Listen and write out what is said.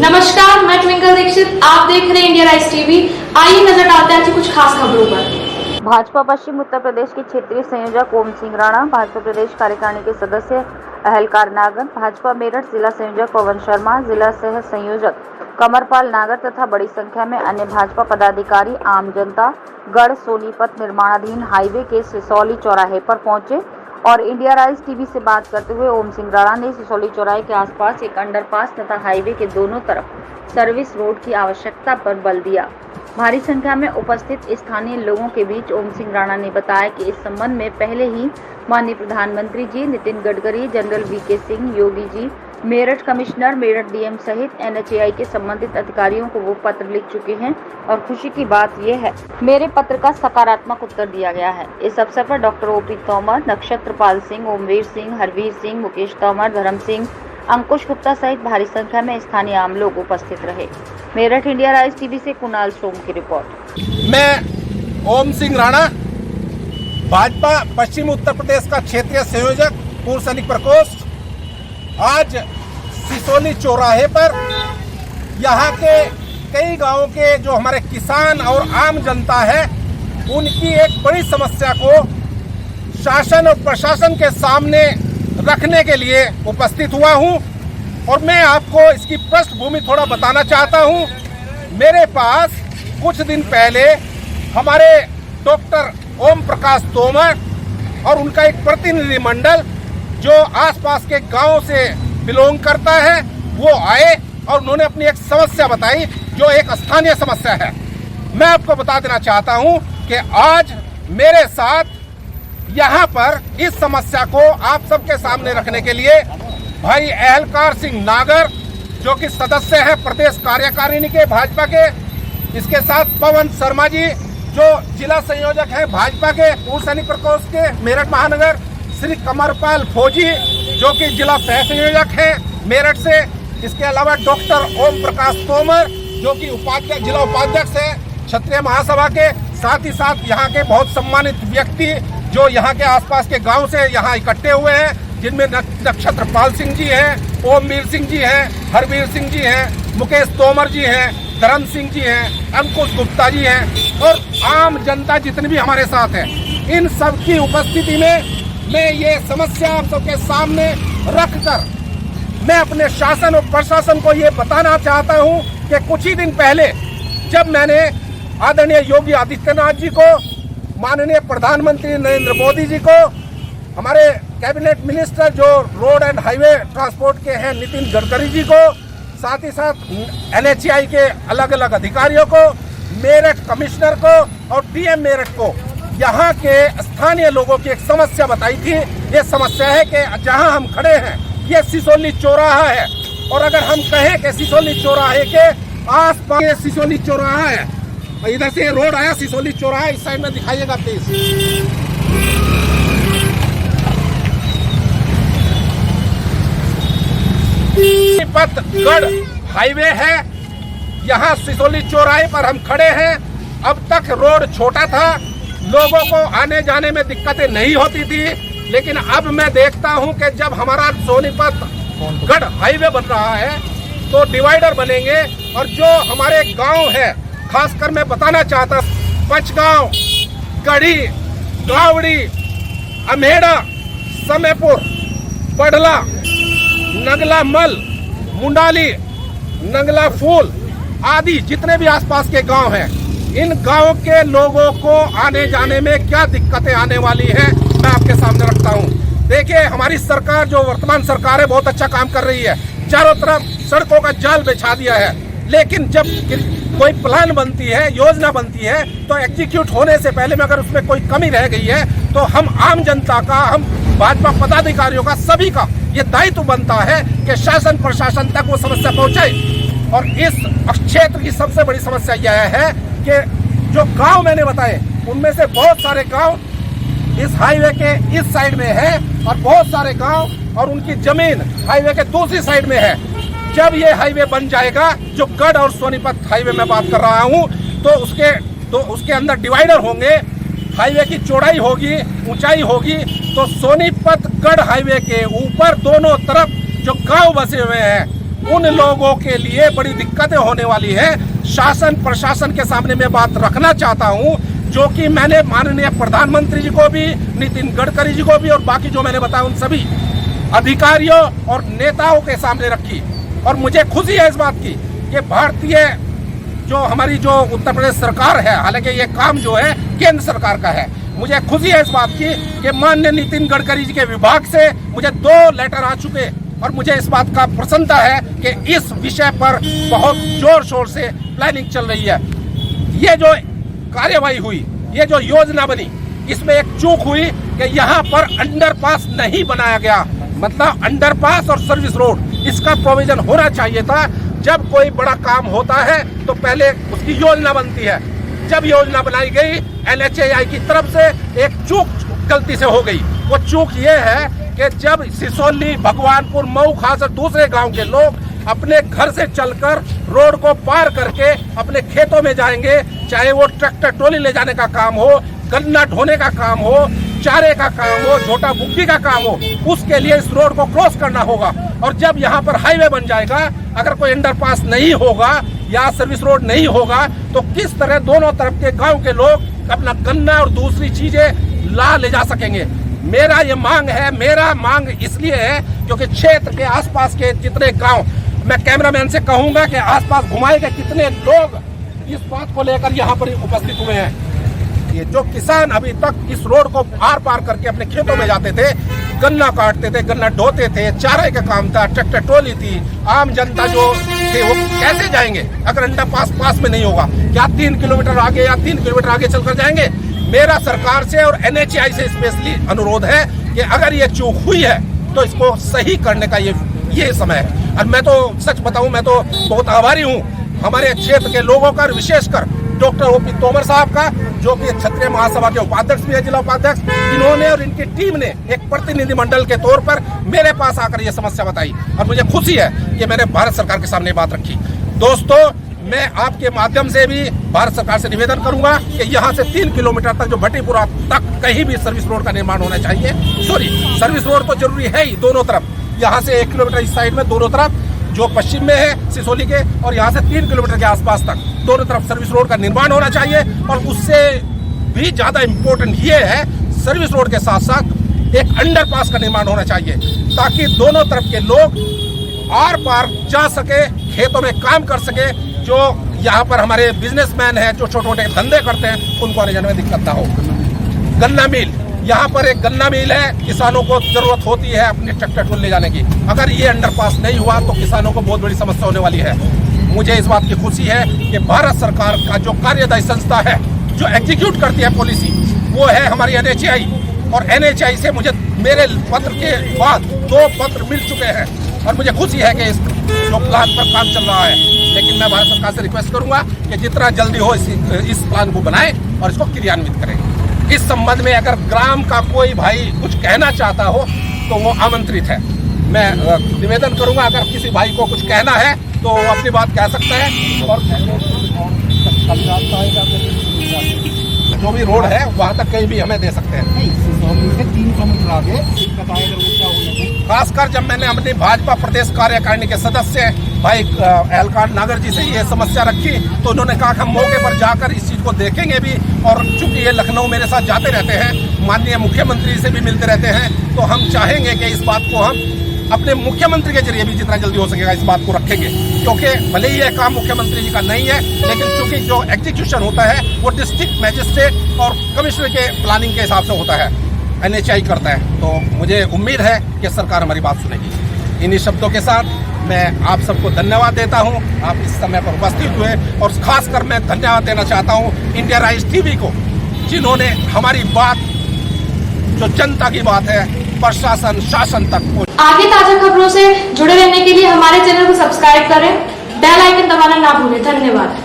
नमस्कार, मैं ट्विंकल दीक्षित। आप देख रहे हैं इंडिया राइज टीवी। आइए नजर डालते हैं आज की कुछ खास खबरों पर। भाजपा पश्चिम उत्तर प्रदेश के क्षेत्रीय संयोजक ओम सिंह राणा, भाजपा प्रदेश कार्यकारिणी के सदस्य अहलकार नागर, भाजपा मेरठ जिला संयोजक पवन शर्मा, जिला सह संयोजक कमरपाल नागर तथा बड़ी संख्या में अन्य भाजपा पदाधिकारी आम जनता गढ़ सोनीपत निर्माणाधीन हाईवे के सिसौली चौराहे पर पहुंचे और इंडिया राइज टीवी से बात करते हुए ओम सिंह राणा ने सिसौली चौराहे के आसपास एक अंडरपास तथा हाईवे के दोनों तरफ सर्विस रोड की आवश्यकता पर बल दिया। भारी संख्या में उपस्थित स्थानीय लोगों के बीच ओम सिंह राणा ने बताया कि इस संबंध में पहले ही माननीय प्रधानमंत्री जी, Nitin Gadkari, general VK Singh, Yogi ji, Meerut commissioner, Meerut DM सहित NHAI के संबंधित अधिकारियों को वो पत्र लिख चुके हैं और खुशी की बात यह है मेरे पत्र का सकारात्मक उत्तर दिया गया है। इस अवसर पर डॉक्टर OP तोमर, नक्षत्रपाल सिंह, ओमवीर सिंह, हरवीर सिंह, मुकेश तोमर, धर्म सिंह, अंकुश गुप्ता सहित भारी संख्या में स्थानीय आम लोग उपस्थित रहे। मेरठ इंडिया राइज टीवी से कुणाल सोम की रिपोर्ट। मैं ओम सिंह राणा, भाजपा पश्चिम उत्तर प्रदेश का क्षेत्रीय संयोजक, पूर्व सैनिक प्रकोष्ठ, आज सिसौली चौराहे पर यहाँ के कई गांवों के जो हमारे किसान और आम जनता है उनकी एक बड़ी समस्या को शासन और प्रशासन के सामने रखने के लिए उपस्थित हुआ हूं और मैं आपको इसकी पृष्ठभूमि थोड़ा बताना चाहता हूं। मेरे पास कुछ दिन पहले हमारे डॉक्टर ओम प्रकाश तोमर और उनका एक प्रतिनिधिमंडल जो आसपास के गांव से बिलोंग करता है वो आए और उन्होंने अपनी एक समस्या बताई जो एक स्थानीय समस्या है। मैं आपको बता देना चाहता हूं कि आज मेरे साथ यहाँ पर इस समस्या को आप सबके सामने रखने के लिए भाई अहलकार सिंह नागर जो कि सदस्य है प्रदेश कार्यकारिणी के भाजपा के, इसके साथ पवन शर्मा जी जो जिला संयोजक हैं भाजपा के पूर्व सैनिक प्रकोष्ठ के मेरठ महानगर, श्री कमरपाल फौजी जो कि जिला सह संयोजक हैं मेरठ से, इसके अलावा डॉक्टर ओम प्रकाश तोमर जो कि उपाध्यक्ष, जिला उपाध्यक्ष है क्षत्रिय महासभा के, साथ ही साथ यहाँ के बहुत सम्मानित व्यक्ति जो यहाँ के आसपास के गांव से यहाँ इकट्ठे हुए हैं, जिनमें नक्षत्रपाल सिंह जी हैं, ओमवीर सिंह जी हैं, हरवीर सिंह जी हैं, मुकेश तोमर जी हैं, धर्म सिंह जी हैं, अंकुश गुप्ता जी हैं और आम जनता जितनी भी हमारे साथ है, इन सब की उपस्थिति में मैं ये समस्या आप सबके सामने रखकर मैं अपने शासन और प्रशासन को ये बताना चाहता हूँ कि कुछ ही दिन पहले जब मैंने आदरणीय योगी आदित्यनाथ जी को, माननीय प्रधानमंत्री नरेंद्र मोदी जी को, हमारे कैबिनेट मिनिस्टर जो रोड एंड हाईवे ट्रांसपोर्ट के हैं नितिन गडकरी जी को, साथ ही साथ NHAI के अलग अलग अधिकारियों को, मेरठ कमिश्नर को और डीएम मेरठ को यहाँ के स्थानीय लोगों की एक समस्या बताई थी। ये समस्या है कि जहाँ हम खड़े हैं ये सिसौली चौराहा है और अगर हम कहें कि सिसौली चौराहे के आसपास ये सिसौली चौराहा है, इधर से रोड आया सिसौली चौराहा, इस साइड में दिखाइएगा प्लीज। गढ़ हाईवे है, यहाँ सिसौली चौराहे पर हम खड़े हैं। अब तक रोड छोटा था, लोगों को आने जाने में दिक्कतें नहीं होती थी, लेकिन अब मैं देखता हूं कि जब हमारा सोनीपत गढ़ हाईवे बन रहा है तो डिवाइडर बनेंगे और जो हमारे गांव है, खासकर मैं बताना चाहता हूं पचगांव, गढ़ी, गावड़ी, अमेड़ा, समयपुर, पढ़ला, नगला मल, मुंडाली, नगला फूल आदि जितने भी आसपास के गांव हैं, इन गांव के लोगों को आने जाने में क्या दिक्कतें आने वाली हैं मैं आपके सामने रखता हूं। देखिए, हमारी सरकार जो वर्तमान सरकार है बहुत अच्छा काम कर रही है, चारों तरफ सड़कों का जाल बिछा दिया है, लेकिन जब कोई प्लान बनती है, योजना बनती है तो एग्जीक्यूट होने से पहले में अगर उसमें कोई कमी रह गई है तो हम आम जनता का, हम भाजपा पदाधिकारियों का, सभी का ये दायित्व बनता है कि शासन प्रशासन तक वो समस्या पहुंचाए। और इस क्षेत्र की सबसे बड़ी समस्या यह है कि जो गांव मैंने बताए उनमें से बहुत सारे गांव इस हाईवे के इस साइड में है और बहुत सारे गांव और उनकी जमीन हाईवे के दूसरी साइड में है। जब ये हाईवे बन जाएगा, जो गढ़ और सोनीपत हाईवे में बात कर रहा हूं, तो उसके अंदर डिवाइडर होंगे, हाईवे की चौड़ाई होगी, ऊंचाई होगी, तो सोनीपत गढ़ हाईवे के ऊपर दोनों तरफ जो गांव बसे हुए हैं उन लोगों के लिए बड़ी दिक्कतें होने वाली है। शासन प्रशासन के सामने मैं बात रखना चाहता हूं, जो कि मैंने माननीय प्रधानमंत्री जी को भी, नितिन गडकरी जी को भी और बाकी जो मैंने बताया उन सभी अधिकारियों और नेताओं के सामने रखी। और मुझे खुशी है इस बात की कि भारतीय जो हमारी जो उत्तर प्रदेश सरकार है, हालांकि ये काम जो है केंद्र सरकार का है, मुझे खुशी है इस बात की कि माननीय नितिन गडकरी जी के विभाग से मुझे 2 लेटर आ चुके और मुझे इस बात का प्रसन्नता है कि इस विषय पर बहुत जोर शोर से प्लानिंग चल रही है। ये जो कार्यवाही हुई, ये जो योजना बनी, इसमें एक चूक हुई कि यहाँ पर अंडरपास नहीं बनाया गया। मतलब अंडरपास और सर्विस रोड, इसका प्रोविजन होना चाहिए था। जब कोई बड़ा काम होता है तो पहले उसकी योजना बनती है। जब योजना बनाई गई NHAI की तरफ से एक चूक गलती से हो गई। वो चूक ये है कि जब सिसोली, भगवानपुर, मऊ खास और दूसरे गांव के लोग अपने घर से चलकर रोड को पार करके अपने खेतों में जाएंगे, चाहे वो ट्रैक्टर ट्रॉली ले जाने का काम हो, गन्ना ढोने का काम हो, चारे का काम हो, झोटा बुग्गी का काम हो, उसके लिए इस रोड को क्रॉस करना होगा। और जब यहाँ पर हाईवे बन जाएगा, अगर कोई अंडरपास नहीं होगा या सर्विस रोड नहीं होगा, तो किस तरह दोनों तरफ के गांव के लोग अपना गन्ना और दूसरी चीजें ले जा सकेंगे। मेरा ये मांग है, मेरा मांग इसलिए है क्योंकि क्षेत्र के आसपास के जितने गांव, मैं कैमरामैन से कहूंगा कि आसपास घुमाए गए कितने लोग इस बात को लेकर यहाँ पर उपस्थित हुए हैं। ये जो किसान अभी तक इस रोड को आर पार करके अपने खेतों में जाते थे, गन्ना काटते थे, गन्ना ढोते थे, चारे का काम था, ट्रैक्टर ट्रॉली थी, आम जनता जो थे वो कैसे जाएंगे अगर अंडरपास पास में नहीं होगा? क्या 3 किलोमीटर आगे या 3 किलोमीटर आगे चलकर जाएंगे? मेरा सरकार से और NHAI से स्पेशली अनुरोध है कि अगर ये चूक हुई है तो इसको सही करने का ये समय है। और मैं तो सच बताऊं, मैं तो बहुत आभारी हूं हमारे क्षेत्र के लोगों का, विशेषकर डॉक्टर OP तोमर साहब का, जो कि क्षत्रिय महासभा के उपाध्यक्ष भी है, जिला उपाध्यक्ष। इन्होंने और इनकी टीम ने एक प्रतिनिधिमंडल के तौर पर मेरे पास आकर यह समस्या बताई और मुझे खुशी है कि मैंने भारत सरकार के सामने बात रखी। दोस्तों, मैं आपके माध्यम से भी भारत सरकार से निवेदन करूंगा कि यहाँ से 3 किलोमीटर तक जो भट्टीपुरा तक कहीं भी सर्विस रोड का निर्माण होना चाहिए। सर्विस रोड तो जरूरी है ही दोनों तरफ, यहाँ से 1 किलोमीटर इस साइड में दोनों तरफ, जो पश्चिम में है सिसोली के, और यहाँ से 3 किलोमीटर के आसपास तक दोनों तरफ सर्विस रोड का निर्माण होना चाहिए। और उससे भी ज्यादा इम्पोर्टेंट ये है, सर्विस रोड के साथ साथ एक अंडरपास का निर्माण होना चाहिए, ताकि दोनों तरफ के लोग आर पार जा सके, खेतों में काम कर सके। जो यहाँ पर हमारे बिजनेसमैन हैं, जो छोटे छोटे धंधे करते हैं, उनको आने जाने में दिक्कत ना हो। गन्ना मिल, यहाँ पर एक गन्ना मिल है, किसानों को जरूरत होती है अपने ट्रैक्टर को ले जाने की। अगर ये अंडरपास नहीं हुआ तो किसानों को बहुत बड़ी समस्या होने वाली है। मुझे इस बात की खुशी है कि भारत सरकार का जो कार्यदायी संस्था है, जो एग्जीक्यूट करती है पॉलिसी, वो है हमारी NHAI। और NHAI से मुझे मेरे पत्र के बाद 2 पत्र मिल चुके हैं और मुझे खुशी है कि इस जो प्लान पर काम चल रहा है। लेकिन मैं भारत सरकार से रिक्वेस्ट करूंगा कि जितना जल्दी हो इस प्लान को बनाए और इसको क्रियान्वित करें। इस संबंध में अगर ग्राम का कोई भाई कुछ कहना चाहता हो तो वो आमंत्रित है। मैं निवेदन करूंगा, अगर किसी भाई को कुछ कहना है तो वो अपनी बात कह सकता है। और जो भी रोड है वहाँ तक कहीं भी हमें दे सकते हैं। 300 मीटर आगे खासकर जब मैंने अपनी भाजपा प्रदेश कार्यकारिणी के सदस्य भाई एहलकार नागर जी से ये समस्या रखी, तो उन्होंने कहा कि हम मौके पर जाकर इस चीज को देखेंगे भी। और चूंकि ये लखनऊ मेरे साथ जाते रहते हैं, माननीय मुख्यमंत्री से भी मिलते रहते हैं, तो हम चाहेंगे कि इस बात को हम अपने मुख्यमंत्री के जरिए भी जितना जल्दी हो सकेगा इस बात को रखेंगे। क्योंकि भले ही यह काम मुख्यमंत्री जी का नहीं है, लेकिन चूंकि जो एग्जीक्यूशन होता है वो डिस्ट्रिक्ट मैजिस्ट्रेट और कमिश्नर के प्लानिंग के हिसाब से होता है, NHAI करता है। तो मुझे उम्मीद है कि सरकार हमारी बात सुनेगी। इन्हीं शब्दों के साथ मैं आप सबको धन्यवाद देता हूं, आप इस समय पर उपस्थित हुए। और खासकर मैं धन्यवाद देना चाहता हूं इंडिया राइज TV को, जिन्होंने हमारी बात, जो जनता की बात है, प्रशासन शासन तक। आगे ताजा खबरों से जुड़े रहने के लिए हमारे चैनल को सब्सक्राइब करें, बेल आइकन दबाना ना भूलें। धन्यवाद।